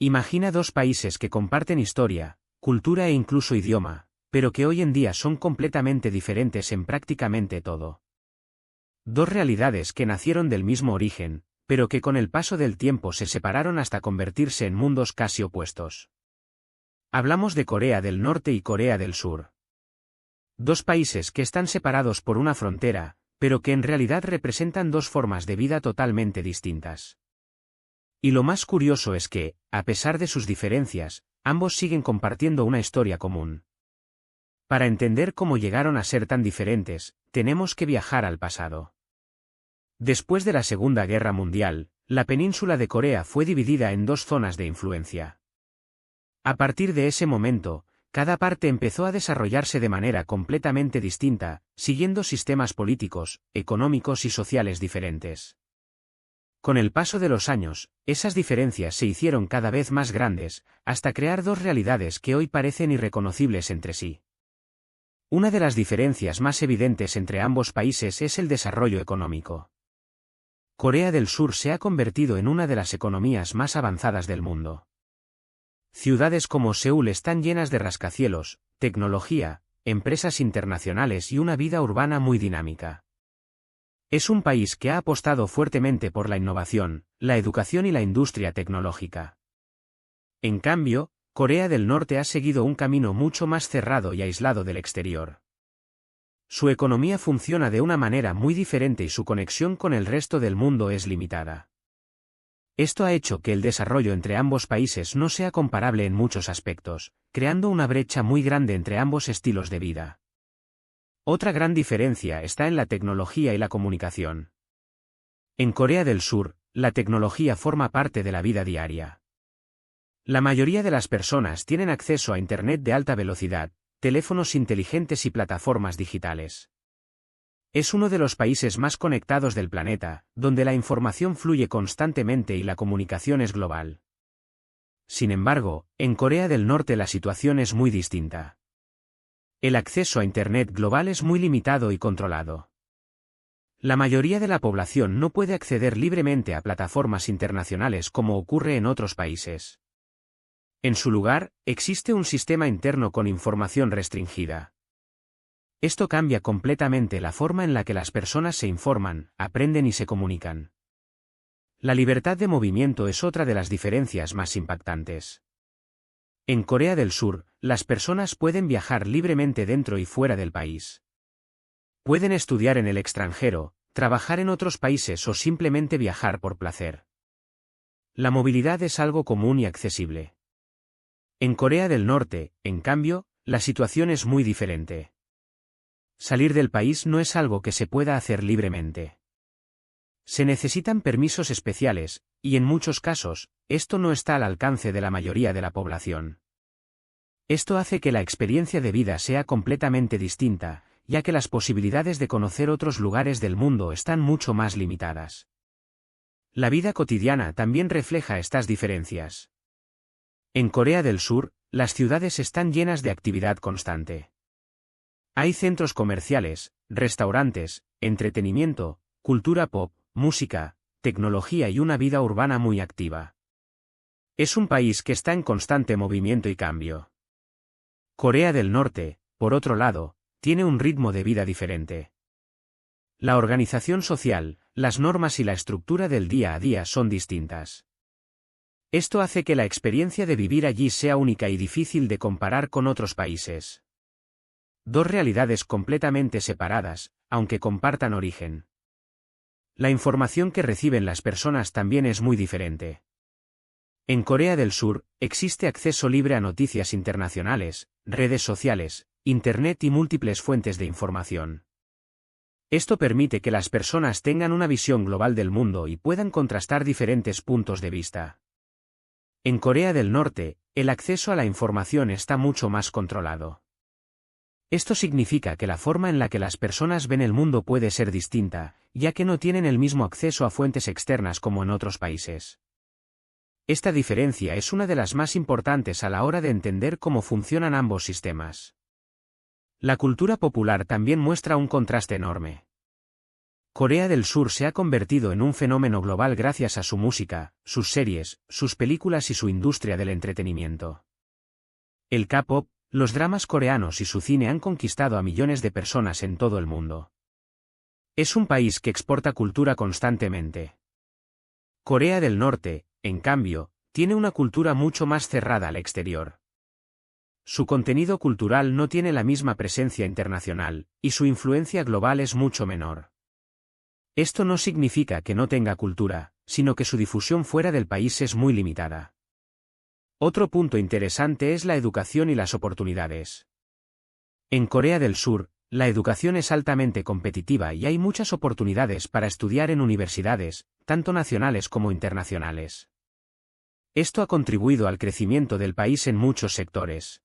Imagina dos países que comparten historia, cultura e incluso idioma, pero que hoy en día son completamente diferentes en prácticamente todo. Dos realidades que nacieron del mismo origen, pero que con el paso del tiempo se separaron hasta convertirse en mundos casi opuestos. Hablamos de Corea del Norte y Corea del Sur. Dos países que están separados por una frontera, pero que en realidad representan dos formas de vida totalmente distintas. Y lo más curioso es que, a pesar de sus diferencias, ambos siguen compartiendo una historia común. Para entender cómo llegaron a ser tan diferentes, tenemos que viajar al pasado. Después de la Segunda Guerra Mundial, la península de Corea fue dividida en dos zonas de influencia. A partir de ese momento, cada parte empezó a desarrollarse de manera completamente distinta, siguiendo sistemas políticos, económicos y sociales diferentes. Con el paso de los años, esas diferencias se hicieron cada vez más grandes, hasta crear dos realidades que hoy parecen irreconocibles entre sí. Una de las diferencias más evidentes entre ambos países es el desarrollo económico. Corea del Sur se ha convertido en una de las economías más avanzadas del mundo. Ciudades como Seúl están llenas de rascacielos, tecnología, empresas internacionales y una vida urbana muy dinámica. Es un país que ha apostado fuertemente por la innovación, la educación y la industria tecnológica. En cambio, Corea del Norte ha seguido un camino mucho más cerrado y aislado del exterior. Su economía funciona de una manera muy diferente y su conexión con el resto del mundo es limitada. Esto ha hecho que el desarrollo entre ambos países no sea comparable en muchos aspectos, creando una brecha muy grande entre ambos estilos de vida. Otra gran diferencia está en la tecnología y la comunicación. En Corea del Sur, la tecnología forma parte de la vida diaria. La mayoría de las personas tienen acceso a Internet de alta velocidad, teléfonos inteligentes y plataformas digitales. Es uno de los países más conectados del planeta, donde la información fluye constantemente y la comunicación es global. Sin embargo, en Corea del Norte la situación es muy distinta. El acceso a Internet global es muy limitado y controlado. La mayoría de la población no puede acceder libremente a plataformas internacionales como ocurre en otros países. En su lugar, existe un sistema interno con información restringida. Esto cambia completamente la forma en la que las personas se informan, aprenden y se comunican. La libertad de movimiento es otra de las diferencias más impactantes. En Corea del Sur, las personas pueden viajar libremente dentro y fuera del país. Pueden estudiar en el extranjero, trabajar en otros países o simplemente viajar por placer. La movilidad es algo común y accesible. En Corea del Norte, en cambio, la situación es muy diferente. Salir del país no es algo que se pueda hacer libremente. Se necesitan permisos especiales, y en muchos casos, esto no está al alcance de la mayoría de la población. Esto hace que la experiencia de vida sea completamente distinta, ya que las posibilidades de conocer otros lugares del mundo están mucho más limitadas. La vida cotidiana también refleja estas diferencias. En Corea del Sur, las ciudades están llenas de actividad constante. Hay centros comerciales, restaurantes, entretenimiento, cultura pop, música, tecnología y una vida urbana muy activa. Es un país que está en constante movimiento y cambio. Corea del Norte, por otro lado, tiene un ritmo de vida diferente. La organización social, las normas y la estructura del día a día son distintas. Esto hace que la experiencia de vivir allí sea única y difícil de comparar con otros países. Dos realidades completamente separadas, aunque compartan origen. La información que reciben las personas también es muy diferente. En Corea del Sur, existe acceso libre a noticias internacionales, redes sociales, Internet y múltiples fuentes de información. Esto permite que las personas tengan una visión global del mundo y puedan contrastar diferentes puntos de vista. En Corea del Norte, el acceso a la información está mucho más controlado. Esto significa que la forma en la que las personas ven el mundo puede ser distinta, ya que no tienen el mismo acceso a fuentes externas como en otros países. Esta diferencia es una de las más importantes a la hora de entender cómo funcionan ambos sistemas. La cultura popular también muestra un contraste enorme. Corea del Sur se ha convertido en un fenómeno global gracias a su música, sus series, sus películas y su industria del entretenimiento. El K-pop, los dramas coreanos y su cine han conquistado a millones de personas en todo el mundo. Es un país que exporta cultura constantemente. Corea del Norte, en cambio, tiene una cultura mucho más cerrada al exterior. Su contenido cultural no tiene la misma presencia internacional, y su influencia global es mucho menor. Esto no significa que no tenga cultura, sino que su difusión fuera del país es muy limitada. Otro punto interesante es la educación y las oportunidades. En Corea del Sur, la educación es altamente competitiva y hay muchas oportunidades para estudiar en universidades, tanto nacionales como internacionales. Esto ha contribuido al crecimiento del país en muchos sectores.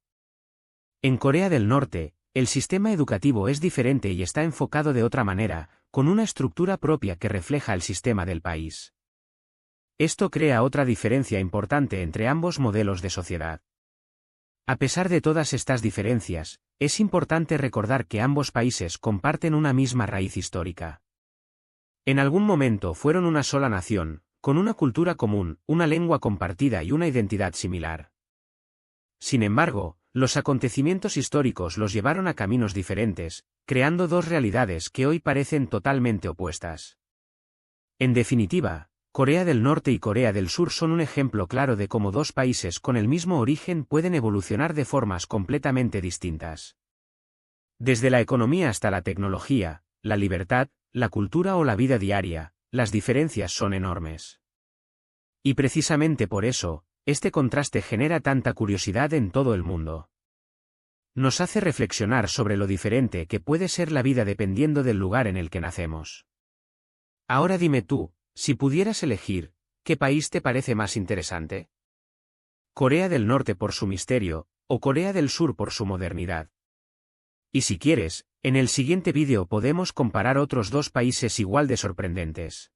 En Corea del Norte, el sistema educativo es diferente y está enfocado de otra manera, con una estructura propia que refleja el sistema del país. Esto crea otra diferencia importante entre ambos modelos de sociedad. A pesar de todas estas diferencias, es importante recordar que ambos países comparten una misma raíz histórica. En algún momento fueron una sola nación, con una cultura común, una lengua compartida y una identidad similar. Sin embargo, los acontecimientos históricos los llevaron a caminos diferentes, creando dos realidades que hoy parecen totalmente opuestas. En definitiva, Corea del Norte y Corea del Sur son un ejemplo claro de cómo dos países con el mismo origen pueden evolucionar de formas completamente distintas. Desde la economía hasta la tecnología, la libertad, la cultura o la vida diaria, las diferencias son enormes. Y precisamente por eso, este contraste genera tanta curiosidad en todo el mundo. Nos hace reflexionar sobre lo diferente que puede ser la vida dependiendo del lugar en el que nacemos. Ahora dime tú, si pudieras elegir, ¿qué país te parece más interesante? ¿Corea del Norte por su misterio, o Corea del Sur por su modernidad? Y si quieres, en el siguiente vídeo podemos comparar otros dos países igual de sorprendentes.